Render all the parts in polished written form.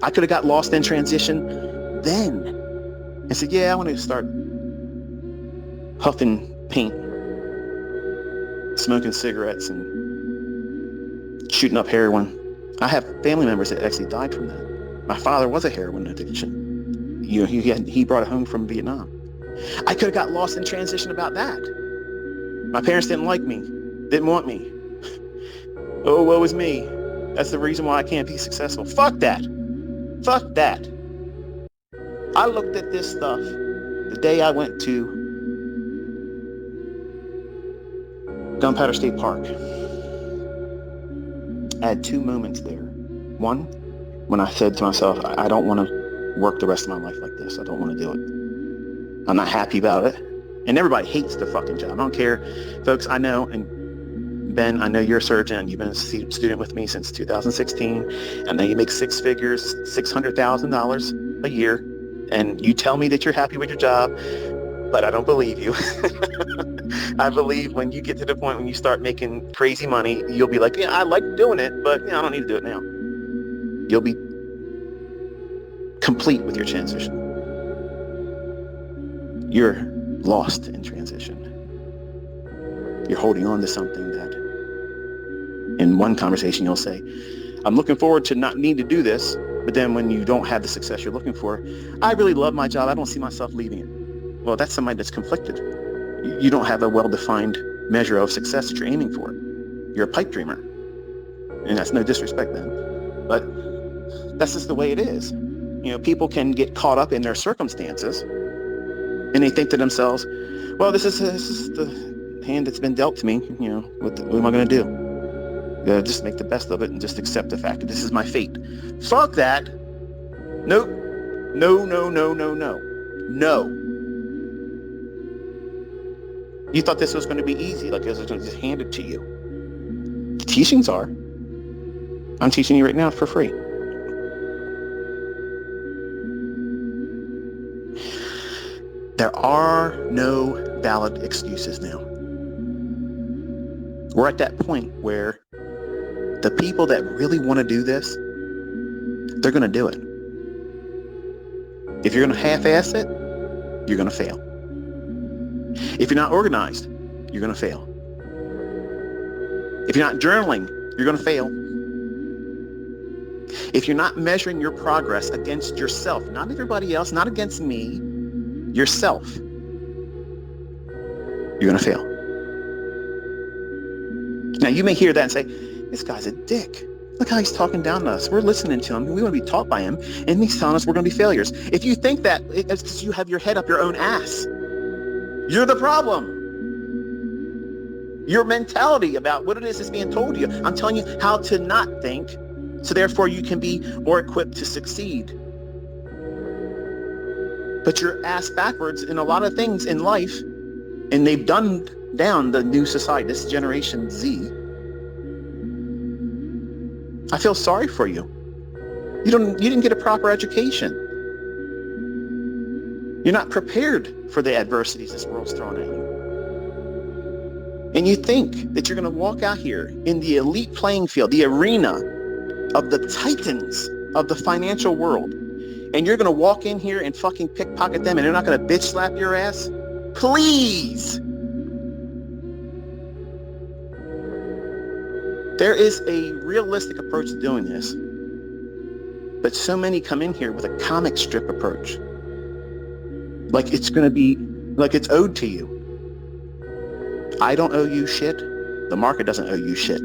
I could have got lost in transition then and said, yeah, I want to start huffing paint, smoking cigarettes, and shooting up heroin. I have family members that actually died from that. My father was a heroin addiction. He brought it home from Vietnam. I could have got lost in transition about that. My parents didn't like me, didn't want me. Oh, woe is me. That's the reason why I can't be successful. Fuck that. Fuck that. I looked at this stuff the day I went to Gunpowder State Park. I had two moments there. One, when I said to myself, I don't want to work the rest of my life like this. I don't want to do it. I'm not happy about it. And everybody hates their fucking job. I don't care. Folks, I know, and Ben, I know you're a surgeon. You've been a student with me since 2016. I know you make six figures, $600,000 a year. And you tell me that you're happy with your job, but I don't believe you. I believe when you get to the point when you start making crazy money, you'll be like, yeah, I like doing it, but I don't need to do it now. You'll be complete with your transition. You're lost in transition. You're holding on to something that in one conversation you'll say, I'm looking forward to not need to do this, but then when you don't have the success you're looking for, I really love my job. I don't see myself leaving it. Well, that's somebody that's conflicted. You don't have a well-defined measure of success that you're aiming for. You're a pipe dreamer. And that's no disrespect then. But that's just the way it is. People can get caught up in their circumstances and they think to themselves, well, this is the hand that's been dealt to me. What am I going to do? Just make the best of it and just accept the fact that this is my fate. Fuck that. Nope. No. You thought this was going to be easy, like it was going to just hand it to you. The teachings are. I'm teaching you right now for free. There are no valid excuses now. We're at that point where the people that really want to do this, they're going to do it. If you're going to half-ass it, you're going to fail. If you're not organized, you're going to fail. If you're not journaling, you're going to fail. If you're not measuring your progress against yourself, not everybody else, not against me, yourself, you're going to fail. Now, you may hear that and say, this guy's a dick. Look how he's talking down to us. We're listening to him. We want to be taught by him. And he's telling us we're going to be failures. If you think that, it's because you have your head up your own ass. You're the problem. Your mentality about what it is that's being told to you. I'm telling you how to not think, so therefore you can be more equipped to succeed. But you're ass backwards in a lot of things in life, and they've done down the new society, this Generation Z. I feel sorry for you. You didn't get a proper education. You're not prepared for the adversities this world's throwing at you. And you think that you're going to walk out here in the elite playing field, the arena of the titans of the financial world, and you're going to walk in here and fucking pickpocket them and they're not going to bitch slap your ass? Please. There is a realistic approach to doing this, but so many come in here with a comic strip approach. Like it's going to be, like it's owed to you. I don't owe you shit. The market doesn't owe you shit.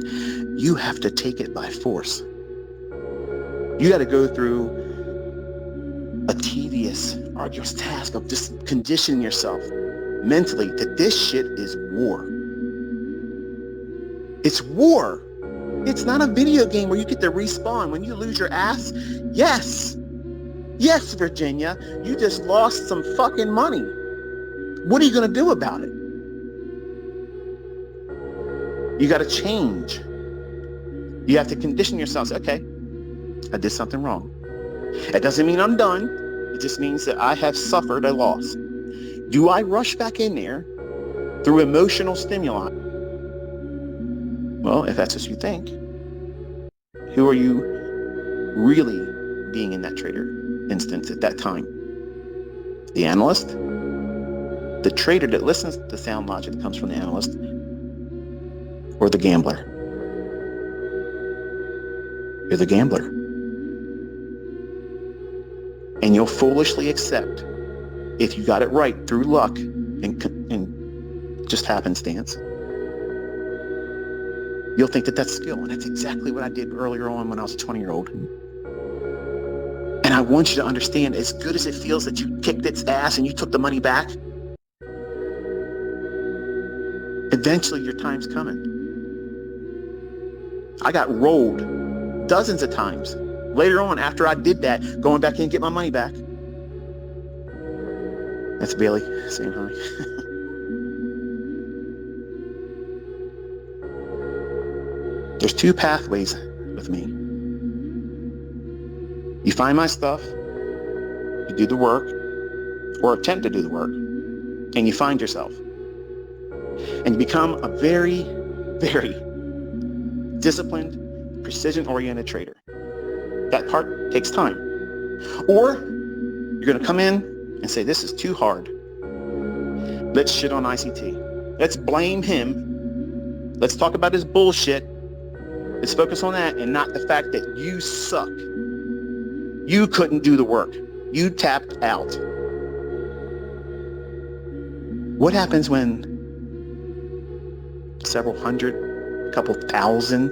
You have to take it by force. You got to go through a tedious, arduous task of just conditioning yourself mentally that this shit is war. It's war. It's not a video game where you get to respawn when you lose your ass. Yes, Virginia, you just lost some fucking money. What are you going to do about it? You got to change. You have to condition yourself. Say, okay, I did something wrong. That doesn't mean I'm done. It just means that I have suffered a loss. Do I rush back in there through emotional stimuli? Well, if that's what you think, who are you really being in that trader instance at that time? The analyst? The trader that listens to the sound logic that comes from the analyst? Or the gambler? You're the gambler. And you'll foolishly accept, if you got it right through luck and just happenstance, you'll think that that's skill. And that's exactly what I did earlier on when I was a 20-year-old. And I want you to understand, as good as it feels that you kicked its ass and you took the money back, eventually your time's coming. I got rolled dozens of times. Later on, after I did that, going back in and get my money back. That's Bailey saying hi. There's two pathways with me. You find my stuff, you do the work, or attempt to do the work, and you find yourself. And you become a very, very disciplined, precision-oriented trader. That part takes time. Or you're going to come in and say, this is too hard. Let's shit on ICT. Let's blame him. Let's talk about his bullshit. Let's focus on that and not the fact that you suck. You couldn't do the work. You tapped out. What happens when several hundred, a couple thousand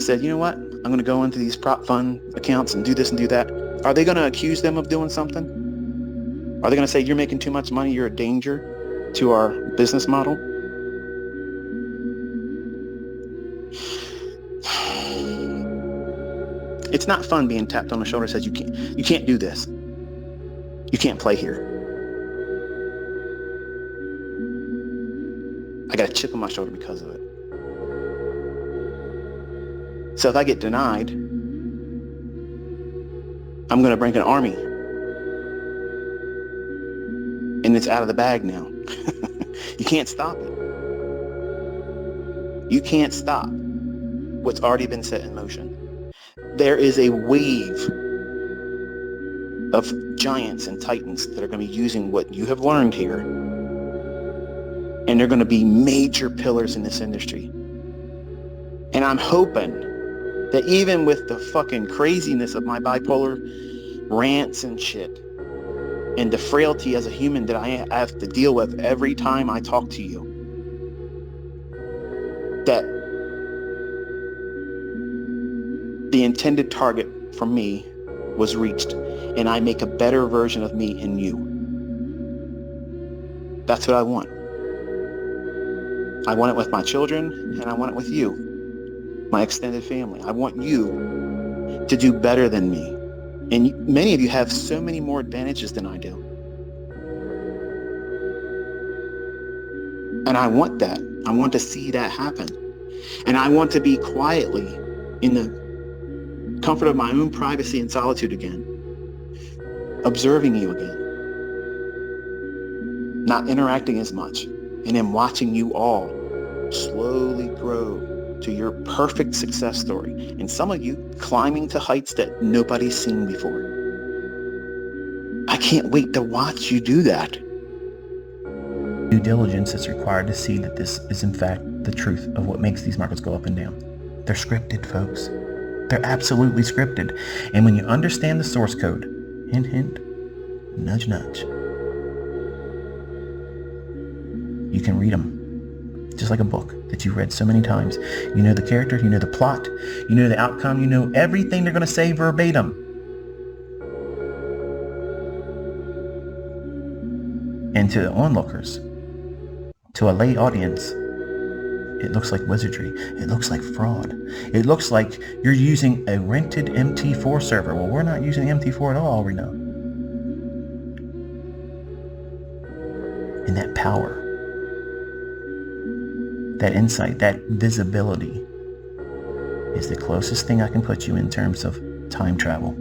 said, you know what? I'm going to go into these prop fund accounts and do this and do that. Are they going to accuse them of doing something? Are they going to say, you're making too much money, you're a danger to our business model? It's not fun being tapped on the shoulder and says, you can't do this. You can't play here. I got a chip on my shoulder because of it. So if I get denied, I'm going to bring an army. And it's out of the bag now. You can't stop it. You can't stop what's already been set in motion. There is a wave of giants and titans that are going to be using what you have learned here. And they're going to be major pillars in this industry. And I'm hoping that even with the fucking craziness of my bipolar rants and shit, and the frailty as a human that I have to deal with every time I talk to you, that the intended target for me was reached, and I make a better version of me in you. That's what I want. I want it with my children, and I want it with you, my extended family. I want you to do better than me. And many of you have so many more advantages than I do. And I want that. I want to see that happen. And I want to be quietly in the comfort of my own privacy and solitude again, observing you again, not interacting as much, and then watching you all slowly grow to your perfect success story. And some of you climbing to heights that nobody's seen before. I can't wait to watch you do that. Due diligence is required to see that this is in fact the truth of what makes these markets go up and down. They're scripted, folks. They're absolutely scripted. And when you understand the source code, hint, hint, nudge, nudge, you can read them. Just like a book that you've read so many times. You know the character, you know the plot, you know the outcome, you know everything they're going to say verbatim. And to the onlookers, to a lay audience, it looks like wizardry. It looks like fraud. It looks like you're using a rented MT4 server. Well, we're not using MT4 at all, we know. And that power, that insight, that visibility is the closest thing I can put you in terms of time travel.